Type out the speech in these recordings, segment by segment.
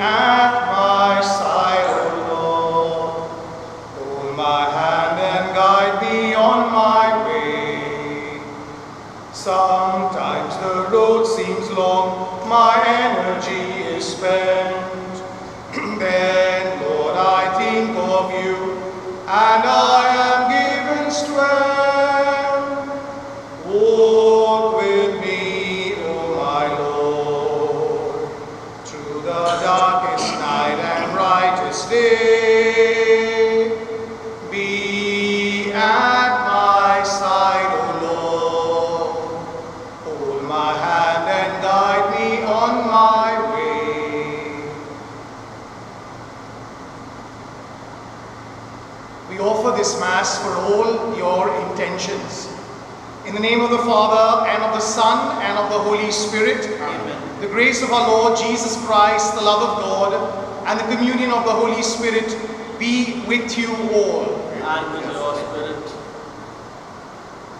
at my side, O Lord. Hold my hand and guide me on my way. Sometimes the road seems long, my energy is spent. Then, Lord, I think of you, and I am given strength. Walk with me, O my Lord, through the darkest night and brightest day. Be at my side, O Lord. Hold my hand and guide me on my way. We offer this Mass for all your intentions. In the name of the Father, and of the Son, and of the Holy Spirit. Amen. The grace of our Lord Jesus Christ, the love of God, and the communion of the Holy Spirit be with you all. And with your spirit.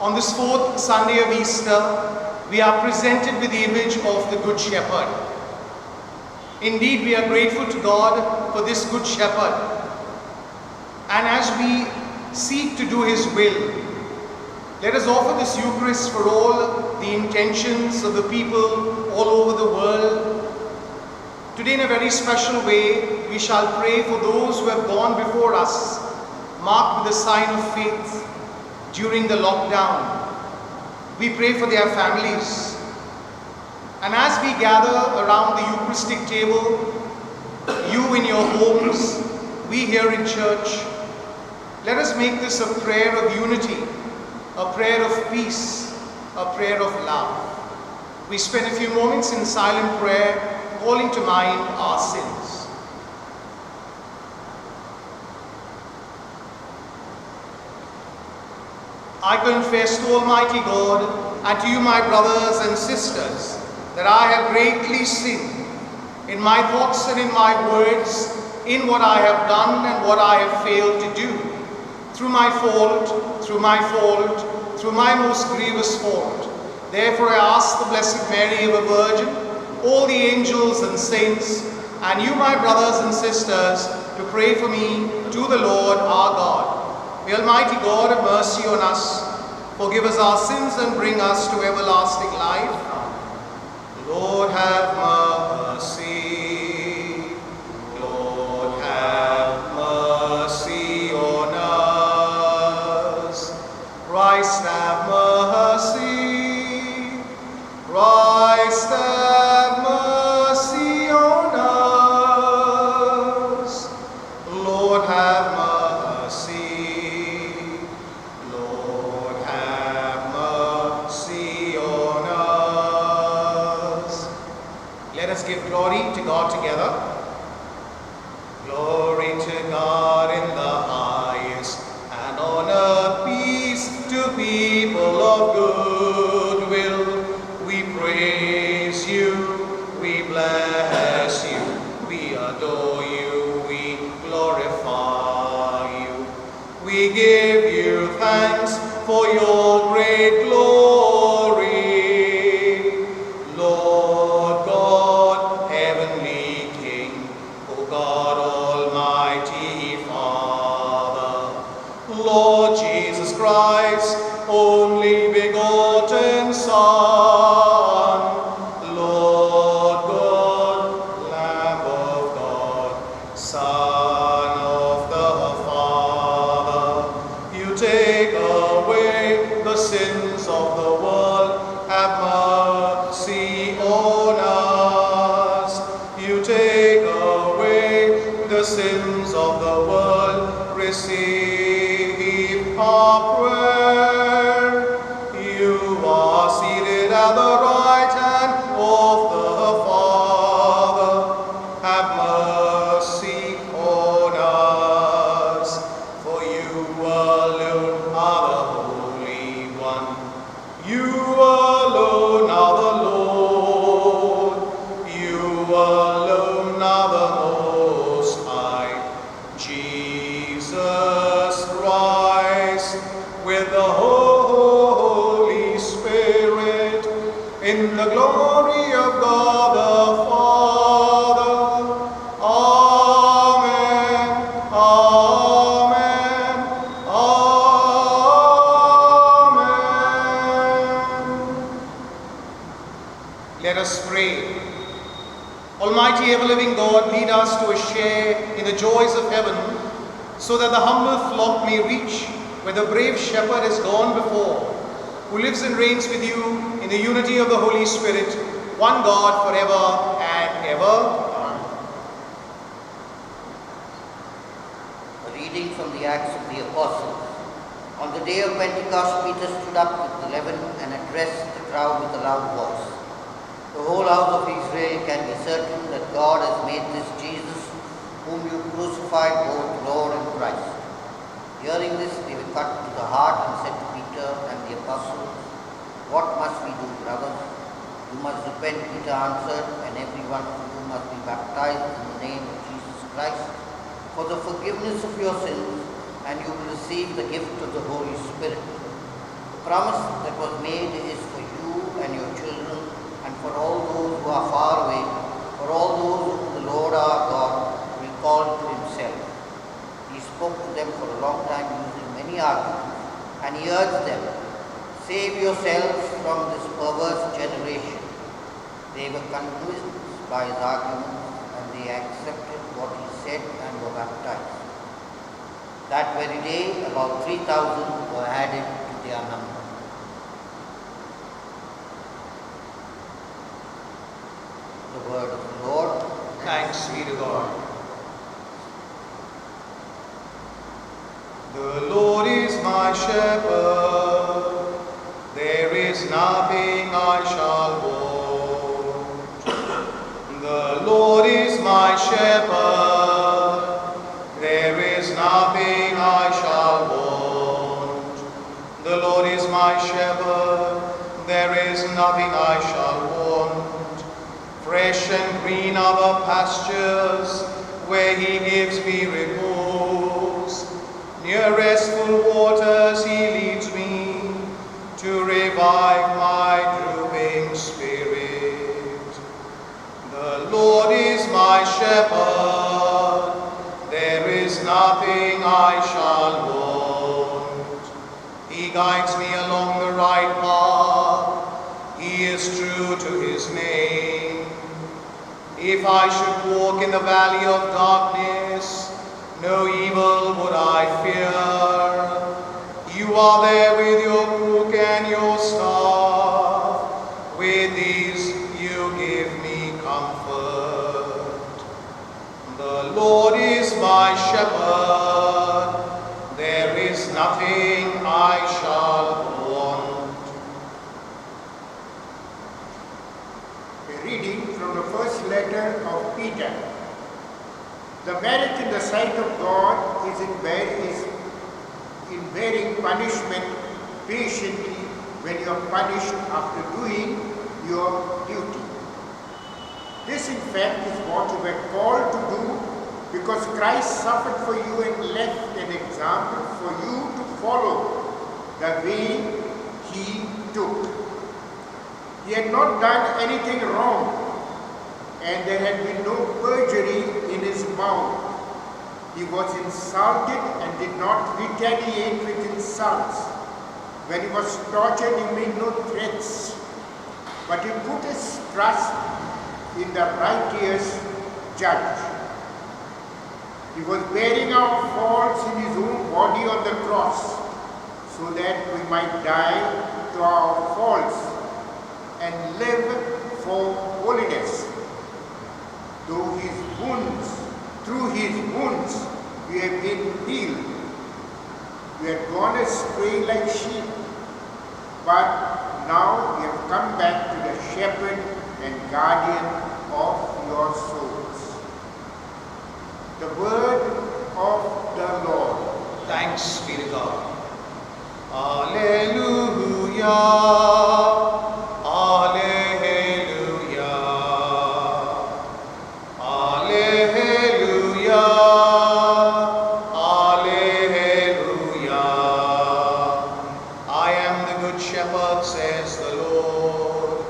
On this fourth Sunday of Easter, we are presented with the image of the Good Shepherd. Indeed, we are grateful to God for this Good Shepherd. And as we seek to do His will, let us offer this Eucharist for all the intentions of the people all over the world. Today, in a very special way, we shall pray for those who have gone before us, marked with the sign of faith during the lockdown. We pray for their families. And as we gather around the Eucharistic table, you in your homes, we here in church, let us make this a prayer of unity, a prayer of peace, a prayer of love. We spend a few moments in silent prayer, calling to mind our sins. I confess to Almighty God and to you, my brothers and sisters, that I have greatly sinned in my thoughts and in my words, in what I have done and what I have failed to do. Through my fault, through my most grievous fault. Therefore I ask the Blessed Mary, ever Virgin, all the angels and saints, and you, my brothers and sisters, to pray for me to the Lord our God. May Almighty God have mercy on us, forgive us our sins, and bring us to everlasting life. Lord, have mercy. Lord, have mercy on us. Christ, have mercy. Christ, have mercy on us. Lord, have mercy. Lord, have mercy on us. Let us give glory to God together. Glory to God in the highest, and on earth peace to people of good will. We praise you, we bless you, we adore you, we glorify you. We give you thanks for your great glory. Lord God, heavenly King, O God, almighty Father, Lord Jesus Christ, only begotten Son, Lord God, Lamb of God, Son of the Father, you take away the sins of the world, have mercy on us. You take away the sins of the world, receive our prayer. You are seated at the right hand of the Father. Have mercy on us, for you alone are the Holy One. You alone are the Lord. You alone are the Most High. Jesus. Almighty ever-living God, lead us to a share in the joys of heaven, so that the humble flock may reach where the brave shepherd has gone before, who lives and reigns with you in the unity of the Holy Spirit, one God forever and ever. A reading from the Acts of the Apostles. On the day of Pentecost, Peter stood up with the 11 and addressed the crowd with a loud voice. The whole house of Israel can be certain that God has made this Jesus, whom you crucified, both Lord and Christ. Hearing this, they were cut to the heart and said to Peter and the apostles, "What must we do, brothers?" "You must repent," Peter answered, "and every one of you must be baptized in the name of Jesus Christ for the forgiveness of your sins, and you will receive the gift of the Holy Spirit. The promise that was made is for you and your children, and for all those who are far away, for all those whom the Lord our God will call to himself." He spoke to them for a long time using many arguments, and he urged them, "Save yourselves from this perverse generation." They were convinced by his arguments, and they accepted what he said and were baptized. That very day, about 3,000 were added to their number. The word of the Lord. Thanks be to God. The Lord is my shepherd, there is nothing I shall want. The Lord is my shepherd, there is nothing I shall want. The Lord is my shepherd, there is nothing I shall want. Fresh and green are the pastures, where he gives me repose. Near restful waters he leads me, to revive my drooping spirit. The Lord is my shepherd, there is nothing I shall want. He guides me along the right path, he is true to his name. If I should walk in the valley of darkness, no evil would I fear. You are there with your crook and your staff. With these you give me comfort. The Lord is my shepherd, there is nothing I shall want. A reading from the first letter of Peter. The merit in the sight of God is in bearing punishment patiently when you are punished after doing your duty. This, in fact, is what you were called to do, because Christ suffered for you and left an example for you to follow the way he took. He had not done anything wrong, and there had been no perjury in his mouth. He was insulted and did not retaliate with insults. When he was tortured, he made no threats, but he put his trust in the righteous judge. He was bearing our faults in his own body on the cross, so that we might die to our faults and live for holiness. Through his wounds, we have been healed. We had gone astray like sheep, but now we have come back to the shepherd and guardian of your souls. The word of the Lord. Thanks be to God. Alleluia. Alleluia. Alleluia. Alleluia. I am the good shepherd, says the Lord.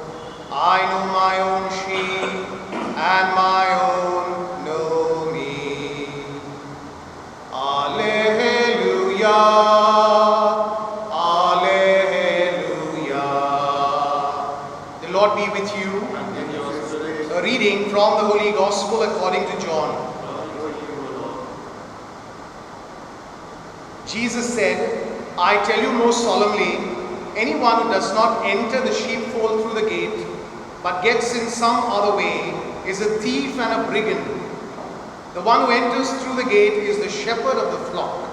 I know my own sheep, and my own know me. Alleluia. Alleluia. The Lord be with you. And in your spirit. A reading from the Holy Holy Gospel according to John. Glory to you, O Lord. Jesus said, I tell you most solemnly, anyone who does not enter the sheepfold through the gate, but gets in some other way, is a thief and a brigand. The one who enters through the gate is the shepherd of the flock.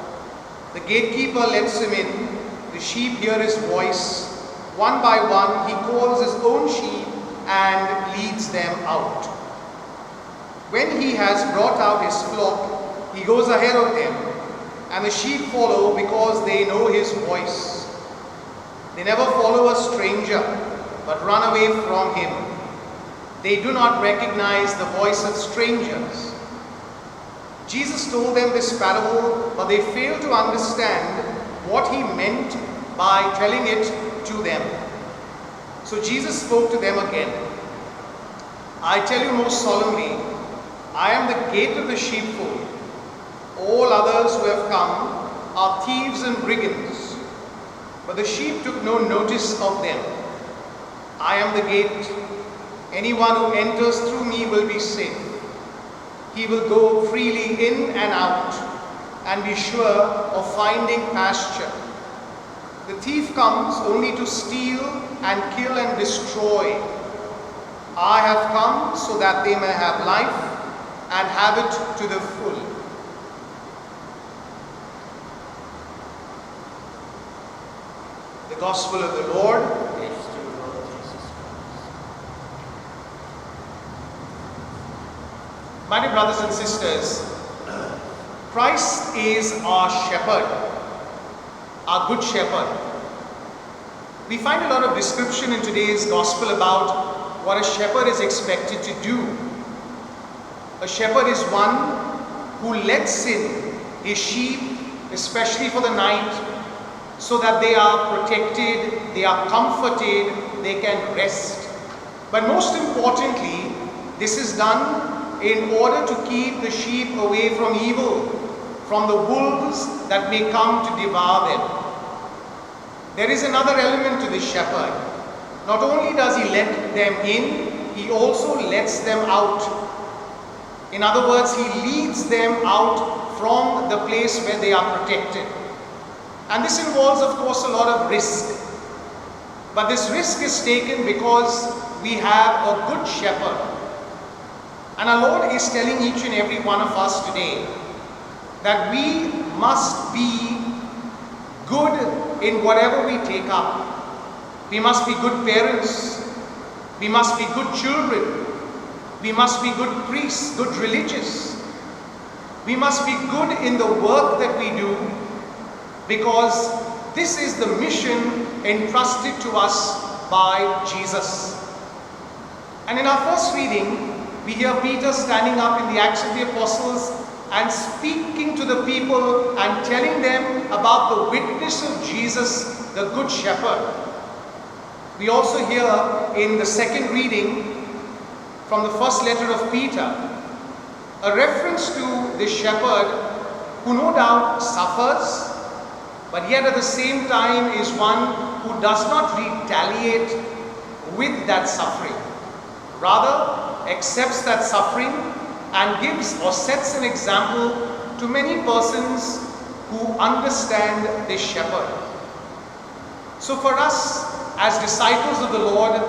The gatekeeper lets him in. The sheep hear his voice. One by one, he calls his own sheep and leads them out. When he has brought out his flock, he goes ahead of them, and the sheep follow because they know his voice. They never follow a stranger, but run away from him. They do not recognize the voice of strangers. Jesus told them this parable, but they failed to understand what he meant by telling it to them. So Jesus spoke to them again. I tell you most solemnly, I am the gate of the sheepfold. All others who have come are thieves and brigands, but the sheep took no notice of them. I am the gate. Anyone who enters through me will be safe. He will go freely in and out and be sure of finding pasture. The thief comes only to steal and kill and destroy. I have come so that they may have life and have it to the full. The Gospel of the Lord. Praise to you, Lord Jesus Christ. My dear brothers and sisters, Christ is our shepherd, our good shepherd. We find a lot of description in today's gospel about what a shepherd is expected to do. A shepherd is one who lets in his sheep, especially for the night, so that they are protected, they are comforted, they can rest. But most importantly, this is done in order to keep the sheep away from evil, from the wolves that may come to devour them. There is another element to this shepherd. Not only does he let them in, he also lets them out. In other words, he leads them out from the place where they are protected. And this involves, of course, a lot of risk. But this risk is taken because we have a good shepherd. And our Lord is telling each and every one of us today that we must be good in whatever we take up. We must be good parents. We must be good children. We must be good priests, good religious. We must be good in the work that we do, because this is the mission entrusted to us by Jesus. And in our first reading, we hear Peter standing up in the Acts of the Apostles and speaking to the people and telling them about the witness of Jesus, the Good Shepherd. We also hear in the second reading from the first letter of Peter a reference to this shepherd who no doubt suffers, but yet at the same time is one who does not retaliate with that suffering. Rather, accepts that suffering and gives or sets an example to many persons who understand this shepherd. So for us, as disciples of the Lord,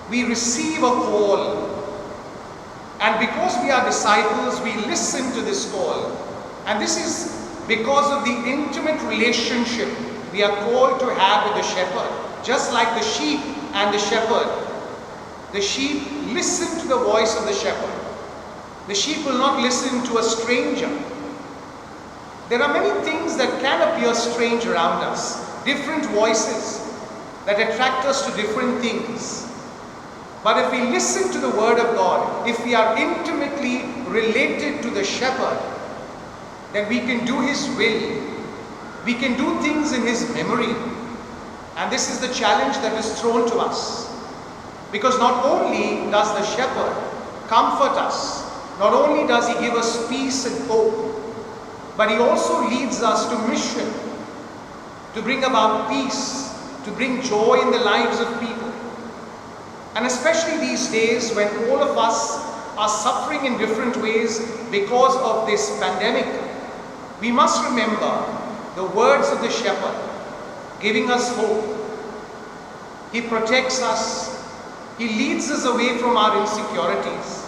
we receive a call. And because we are disciples, we listen to this call. And this is because of the intimate relationship we are called to have with the shepherd. Just like the sheep and the shepherd. The sheep listen to the voice of the shepherd. The sheep will not listen to a stranger. There are many things that can appear strange around us. Different voices that attract us to different things. But if we listen to the word of God, if we are intimately related to the shepherd, then we can do his will. We can do things in his memory. And this is the challenge that is thrown to us. Because not only does the shepherd comfort us, not only does he give us peace and hope, but he also leads us to mission, to bring about peace, to bring joy in the lives of people. And especially these days when all of us are suffering in different ways because of this pandemic, we must remember the words of the shepherd, giving us hope. He protects us. He leads us away from our insecurities.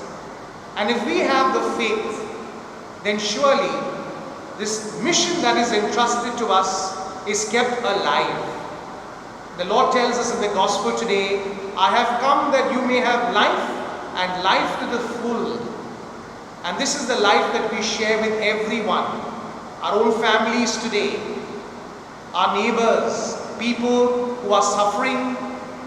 And if we have the faith, then surely this mission that is entrusted to us is kept alive. The Lord tells us in the gospel today, I have come that you may have life and life to the full. And this is the life that we share with everyone. Our own families today, our neighbors, people who are suffering,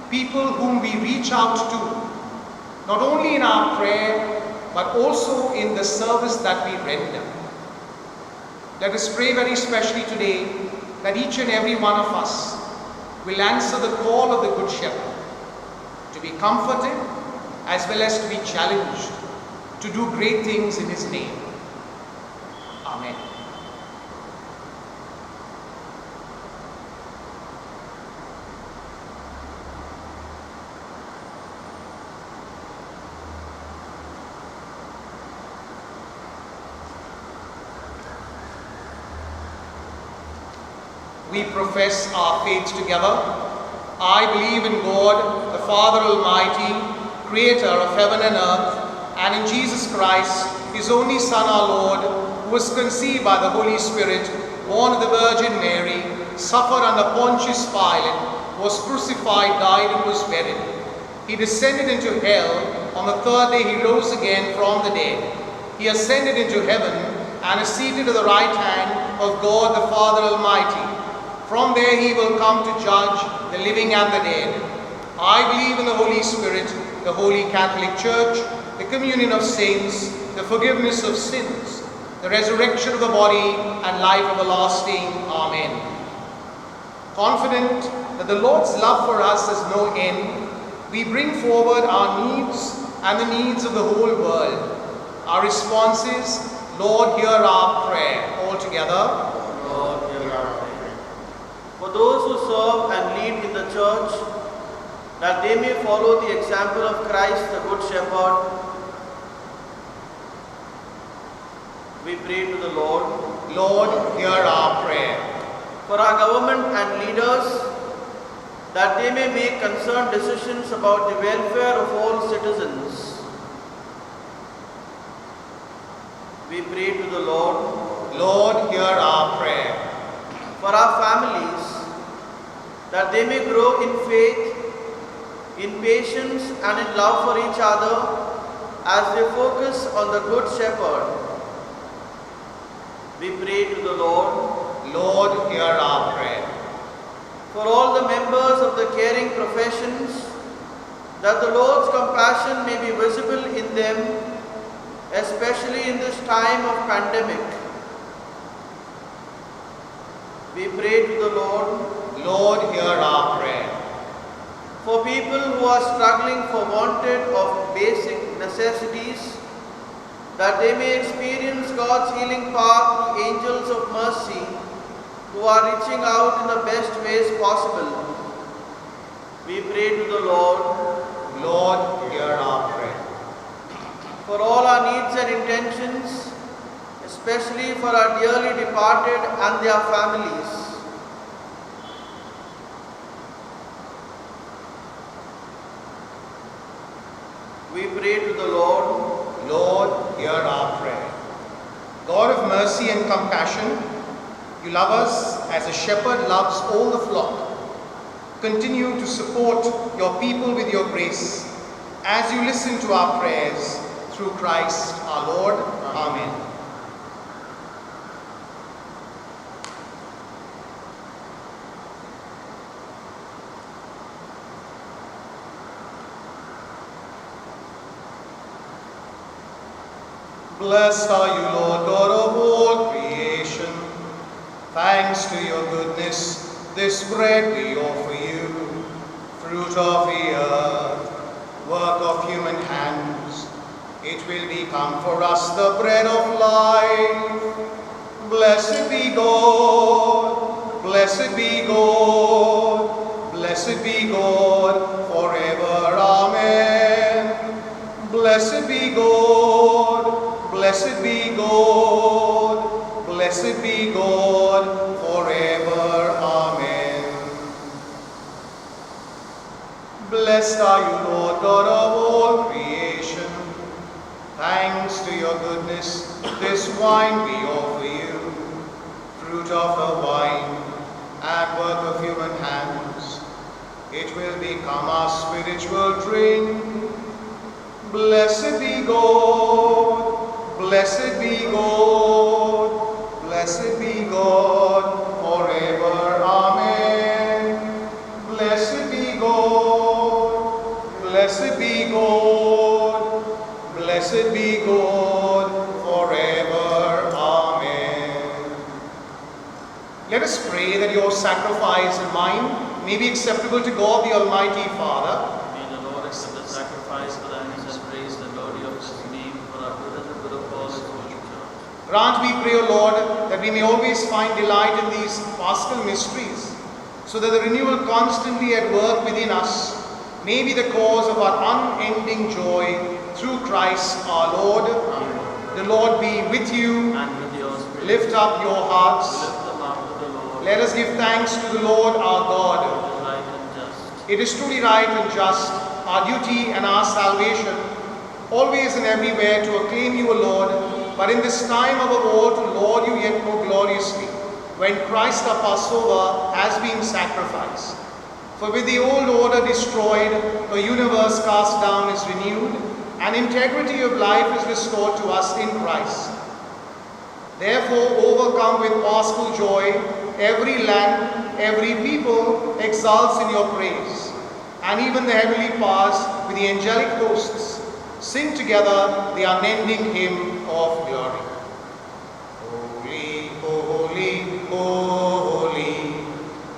people whom we reach out to, not only in our prayer, but also in the service that we render. Let us pray very specially today that each and every one of us will answer the call of the Good Shepherd, to be comforted as well as to be challenged to do great things in His name. Amen. We profess our faith together. I believe in God, the Father Almighty, Creator of heaven and earth, and in Jesus Christ, His only Son, our Lord, who was conceived by the Holy Spirit, born of the Virgin Mary, suffered under Pontius Pilate, was crucified, died, and was buried. He descended into hell. On the third day He rose again from the dead. He ascended into heaven and is seated at the right hand of God the Father Almighty. From there He will come to judge the living and the dead. I believe in the Holy Spirit, the Holy Catholic Church, the communion of saints, the forgiveness of sins, the resurrection of the body, and life everlasting. Amen. Confident that the Lord's love for us has no end, we bring forward our needs and the needs of the whole world. Our response is, Lord, hear our prayer. All together. Lord, hear our prayer. For those who serve and lead in the church, that they may follow the example of Christ, the Good Shepherd, we pray to the Lord. Lord, hear our prayer. For our government and leaders, that they may make concerned decisions about the welfare of all citizens, we pray to the Lord. Lord, hear our prayer. For our families, that they may grow in faith, in patience, and in love for each other as they focus on the Good Shepherd, we pray to the Lord. Lord, hear our prayer. For all the members of the caring professions, that the Lord's compassion may be visible in them, especially in this time of pandemic, we pray to the Lord. Lord, hear our prayer. For people who are struggling for wanted of basic necessities, that they may experience God's healing power through angels of mercy who are reaching out in the best ways possible, we pray to the Lord. Lord, hear our prayer. For all our needs and intentions, especially for our dearly departed and their families, we pray to the Lord. Lord, hear our prayer. God of mercy and compassion, you love us as a shepherd loves all the flock. Continue to support your people with your grace as you listen to our prayers through Christ our Lord. Amen. Blessed are you, Lord God of all creation. Thanks to your goodness, this bread we offer you, fruit of the earth, work of human hands. It will become for us the bread of life. Blessed be God, blessed be God, blessed be God forever. Amen. Blessed be God, blessed be God, blessed be God forever. Amen. Blessed are you, Lord God of all creation. Thanks to your goodness, this wine we offer you, fruit of the vine and work of human hands. It will become our spiritual drink. Blessed be God, blessed be God, blessed be God forever. Amen. Blessed be God, blessed be God, blessed be God forever. Amen. Let us pray that your sacrifice and mine may be acceptable to God the Almighty Father. May the Lord accept the sacrifice for thine and praise the glory of his name for our good and the good of all his holy church. Grant, we pray, O Lord, that we may always find delight in these paschal mysteries, so that the renewal constantly at work within us may be the cause of our unending joy through Christ our Lord. Amen. The Lord be with you. And with your spirit, Lift up your hearts. lift them up to the Lord. Let us give thanks to the Lord our God. It is right and just. It is truly right and just, our duty and our salvation, always and everywhere to acclaim you, O Lord, but in this time of our war to laud you yet more gloriously, when Christ our Passover has been sacrificed. For with the old order destroyed, the universe cast down is renewed, and integrity of life is restored to us in Christ. Therefore, overcome with paschal joy, every land, every people exults in your praise, and even the heavenly powers with the angelic hosts sing together the unending hymn of glory. Holy, holy, holy,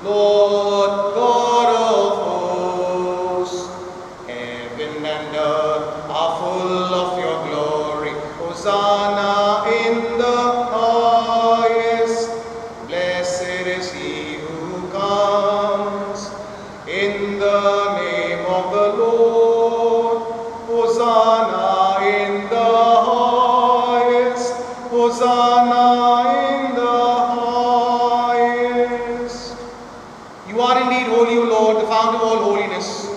Lord God of hosts, heaven and earth are full of your glory. Hosanna in the highest. Blessed is he who comes in the name of the Lord. Hosanna in the highest. Hosanna in the highest. You are indeed holy, O Lord, the fount of all holiness.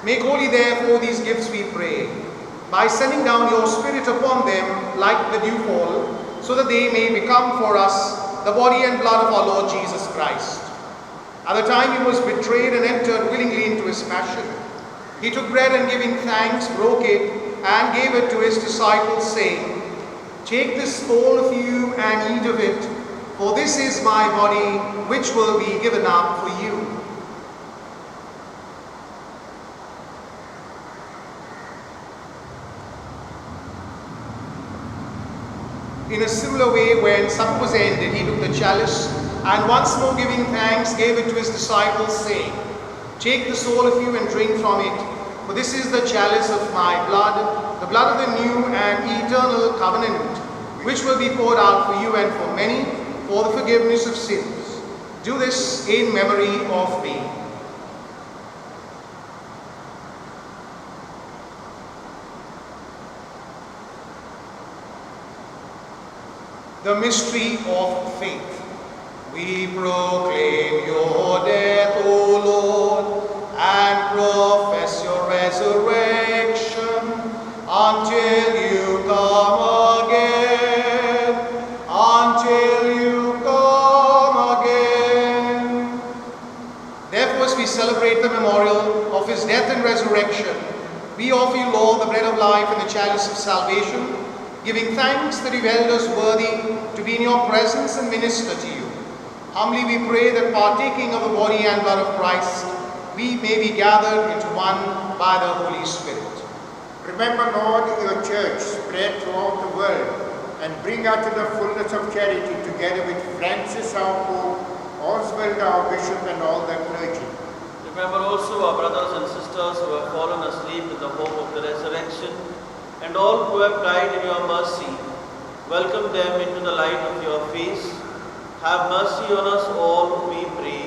Make holy therefore these gifts, we pray, by sending down your Spirit upon them like the dewfall, so that they may become for us the body and blood of our Lord Jesus Christ. At the time he was betrayed and entered willingly into his passion, he took bread and giving thanks, broke it, and gave it to his disciples, saying, Take this, all of you, and eat of it, for this is my body, which will be given up for you. In a similar way, when supper was ended, he took the chalice, and once more giving thanks, gave it to his disciples, saying, Take this, all of you, and drink from it, for this is the chalice of my blood, the blood of the new and eternal covenant, which will be poured out for you and for many, for the forgiveness of sins. Do this in memory of me. The mystery of faith. We proclaim your death, O Lord, and profess your resurrection until you come again, until you come again. Therefore, as we celebrate the memorial of his death and resurrection, we offer you, Lord, the bread of life and the chalice of salvation, giving thanks that you've held us worthy to be in your presence and minister to you. Humbly we pray that partaking of the body and blood of Christ, we may be gathered into one by the Holy Spirit. Remember, Lord, your church spread throughout the world, and bring her to the fullness of charity, together with Francis our Pope, Oswald our Bishop, and all the clergy. Remember also our brothers and sisters who have fallen asleep in the hope of the resurrection, and all who have died in your mercy. Welcome them into the light of your face. Have mercy on us all, we pray,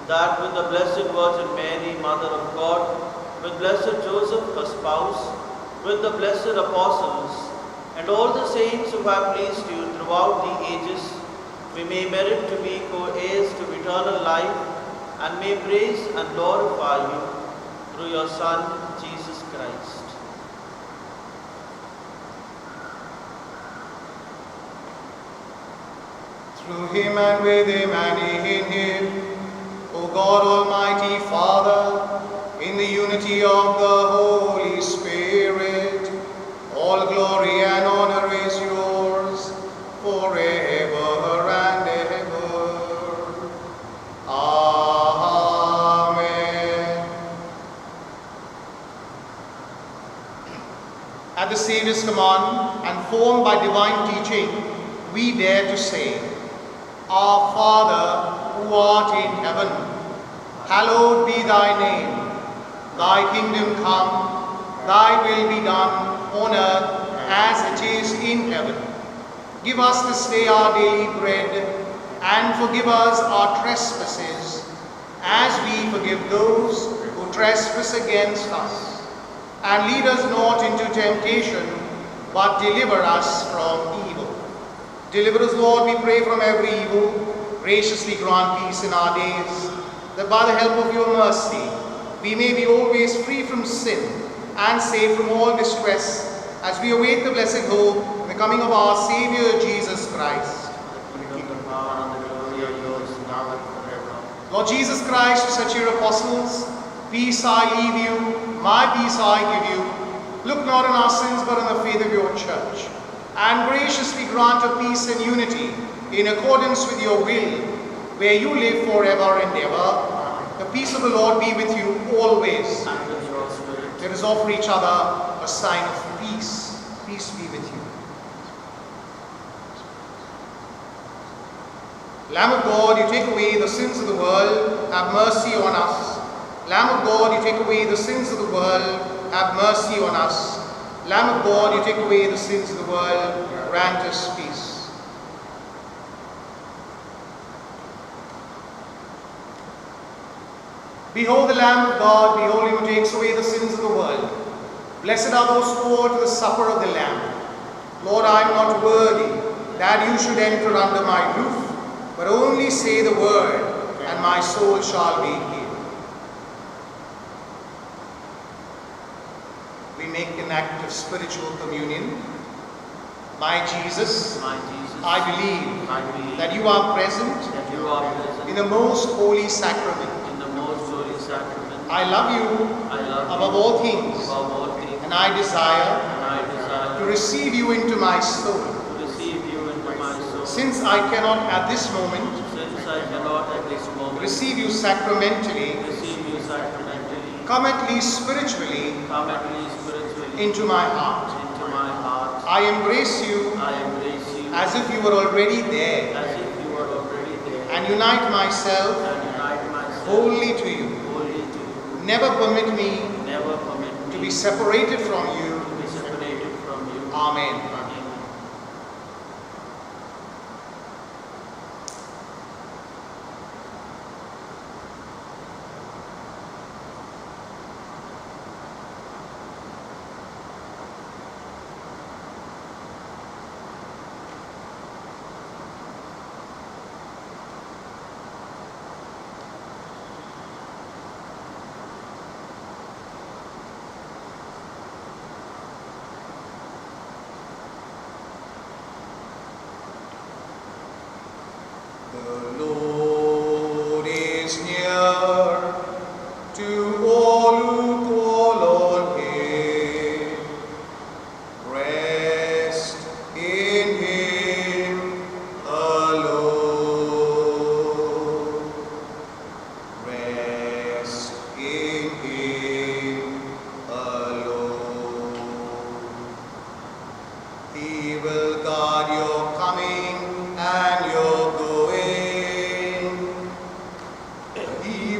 that with the Blessed Virgin Mary, Mother of God, with Blessed Joseph, her spouse, with the blessed apostles, and all the saints who have pleased you throughout the ages, we may merit to be co-heirs to eternal life, and may praise and glorify you through your Son, Jesus Christ. Through him and with him and in him, O God Almighty Father, in the unity of the Holy Spirit, all glory and honor is yours forever and ever. Amen. At the Saviour's command and formed by divine teaching, we dare to say, Our Father, who art in heaven, hallowed be thy name. Thy kingdom come, thy will be done on earth as it is in heaven. Give us this day our daily bread, and forgive us our trespasses, as we forgive those who trespass against us. And lead us not into temptation, but deliver us from evil. Deliver us, Lord, we pray, from every evil. Graciously grant peace in our days, that by the help of your mercy, we may be always free from sin and safe from all distress, as we await the blessed hope and the coming of our Saviour Jesus Christ. The kingdom, the power, and the glory are yours now and forever. Lord Jesus Christ, who said to your apostles, Peace I leave you, my peace I give you. Look not on our sins, but on the faith of your church, and graciously grant her peace and unity in accordance with your will, where you live forever and ever. The peace of the Lord be with you always. And with your spirit. Let us offer each other a sign of peace. Peace be with you. Lamb of God, you take away the sins of the world, have mercy on us. Lamb of God, you take away the sins of the world, have mercy on us. Lamb of God, you take away the sins of the world, grant us peace. Behold the Lamb of God, behold him who takes away the sins of the world. Blessed are those who go to the supper of the Lamb. Lord, I am not worthy that you should enter under my roof, but only say the word, and my soul shall be healed. We make an act of spiritual communion. My Jesus, My Jesus, I believe I believe that you are present that you are present in the most holy sacrament. in the most holy sacrament. I love you I love above you all things, above all things, and I desire and I desire to receive you into my soul. to receive you into my soul. Since I cannot at this moment Since I cannot at this moment receive you sacramentally, receive you sacramentally, come at least spiritually come at least spiritually into my heart. into my heart. I embrace you I embrace you as if you were already there, as if you were already there, and unite myself and unite myself wholly to you. wholly to you. Never permit me Never permit to me be separated from you. to be separated from you. Amen. Amen. The Lord is near to all who call on him. Rest in him alone. Rest in him alone. He will guard your coming and your going. He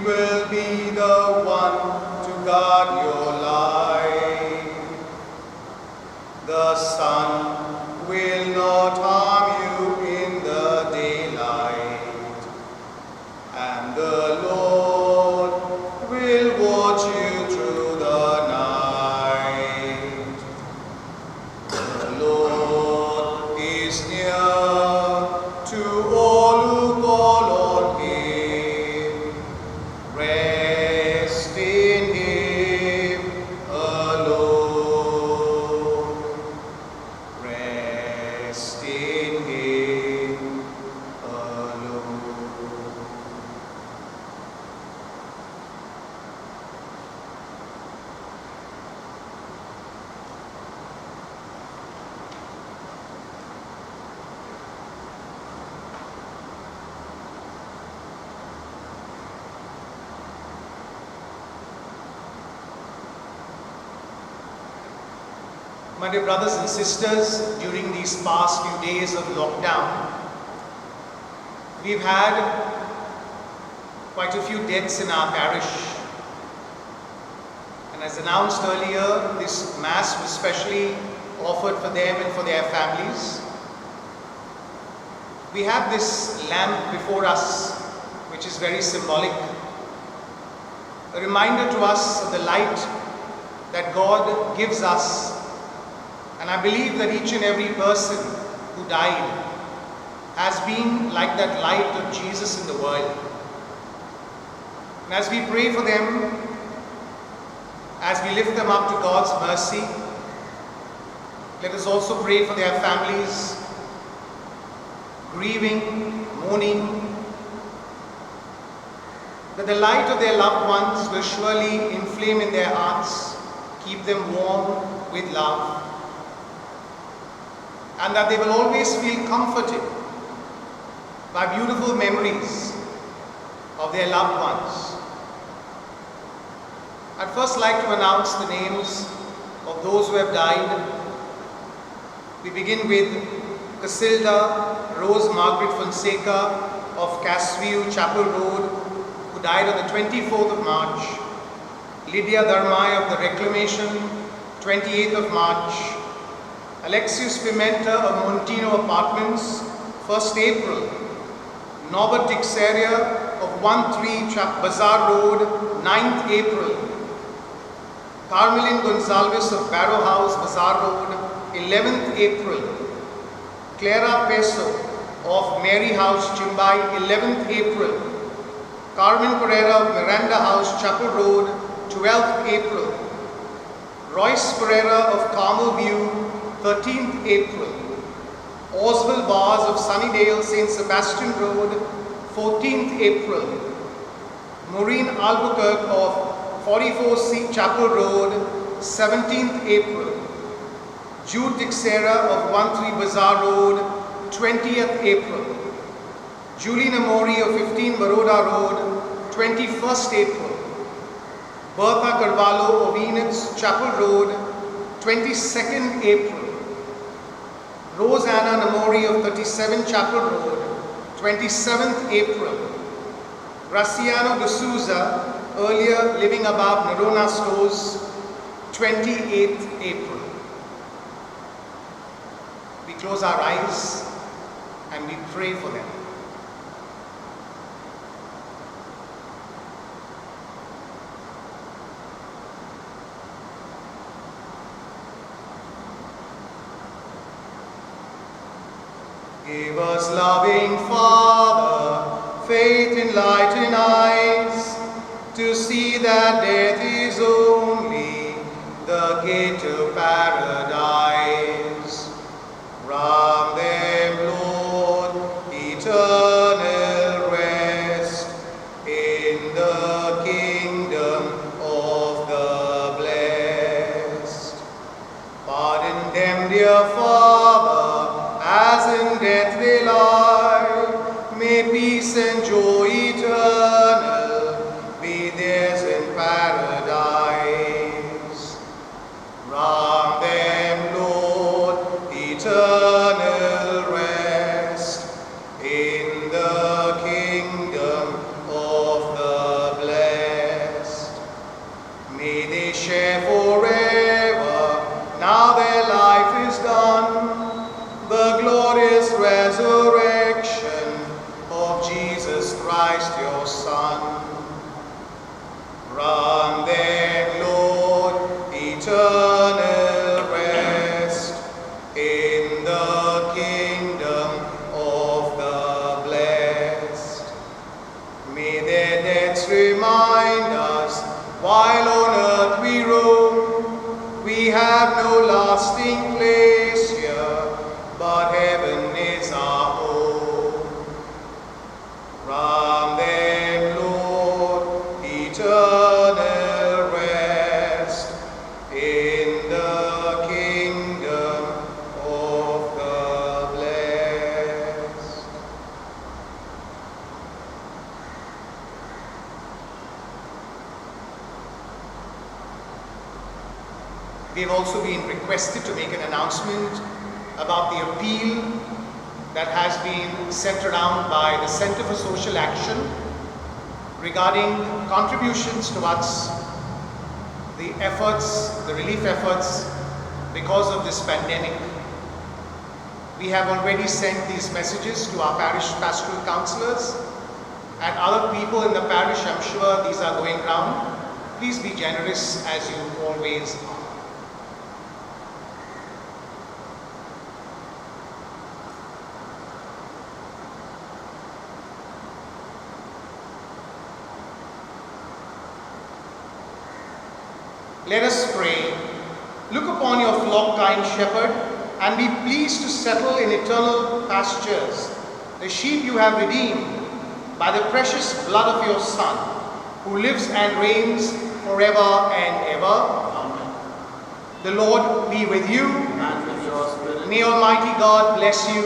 My dear brothers and sisters, during these past few days of lockdown, we've had quite a few deaths in our parish. And as announced earlier, this Mass was specially offered for them and for their families. We have this lamp before us, which is very symbolic, a reminder to us of the light that God gives us. And I believe that each and every person who died has been like that light of Jesus in the world. And as we pray for them, as we lift them up to God's mercy, let us also pray for their families, grieving, mourning, that the light of their loved ones will surely inflame in their hearts, keep them warm with love, and that they will always feel comforted by beautiful memories of their loved ones. I'd first like to announce the names of those who have died. We begin with Casilda Rose Margaret Fonseca of Casview Chapel Road, who died on the 24th of March. Lydia Dharmai of the Reclamation, 28th of March. Alexius Pimenta of Montino Apartments, 1st April. Norbert Tixeria of 13 Bazaar Road, 9th April. Carmelin Gonzalez of Barrow House, Bazaar Road, 11th April. Clara Peso of Mary House, Chimbai, 11th April. Carmen Pereira of Miranda House, Chapel Road, 12th April. Royce Pereira of Carmel View, 13th April. Oswald Bars of Sunnydale, St. Sebastian Road, 14th April. Maureen Albuquerque of 44C Chapel Road, 17th April. Jude Tixera of 13 Bazaar Road, 20th April. Julie Namori of 15 Baroda Road, 21st April. Bertha Carvalho of Enid's Chapel Road, 22nd April. Rose Anna Namori of 37 Chapel Road, 27th April. Graciano de Souza, earlier living above Nerona Stores, 28th April. We close our eyes and we pray for them. Give us, loving Father, faith enlighten eyes, to see that death is only the gate to paradise. Grant them, Lord, eternal rest in the kingdom of the blessed. Pardon them, dear Father, as in death they lie. May peace and joy eternal be theirs in paradise. We have also been requested to make an announcement about the appeal that has been sent around by the Center for Social Action regarding contributions towards the efforts, the relief efforts because of this pandemic. We have already sent these messages to our parish pastoral councillors and other people in the parish. I'm sure these are going round. Please be generous as you always are. Let us pray. Look upon your flock, kind shepherd, and be pleased to settle in eternal pastures the sheep you have redeemed by the precious blood of your Son, who lives and reigns forever and ever. Amen. The Lord be with you. And with your spirit. May Almighty God bless you,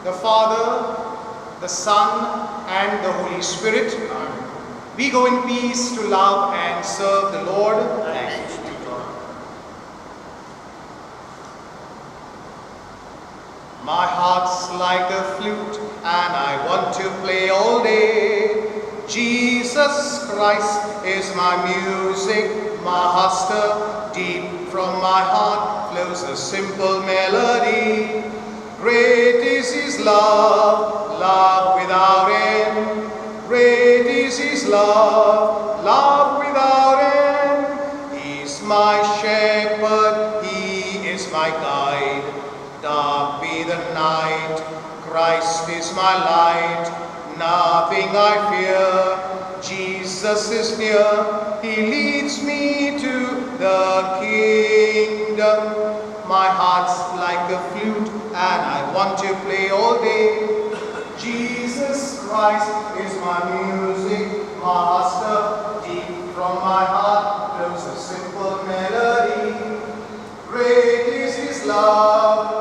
the Father, the Son, and the Holy Spirit. Amen. We go in peace to love and serve the Lord. Thanks be to God. My heart's like a flute and I want to play all day. Jesus Christ is my music, my master. Deep from my heart flows a simple melody. Great is his love, love without end. Great is his love, love without end. He's my shepherd, he is my guide. Dark be the night, Christ is my light. Nothing I fear, Jesus is near. He leads me to the kingdom. My heart's like a flute and I want to play all day. Jesus Christ is my music, master. Deep from my heart flows a simple melody. Great is his love,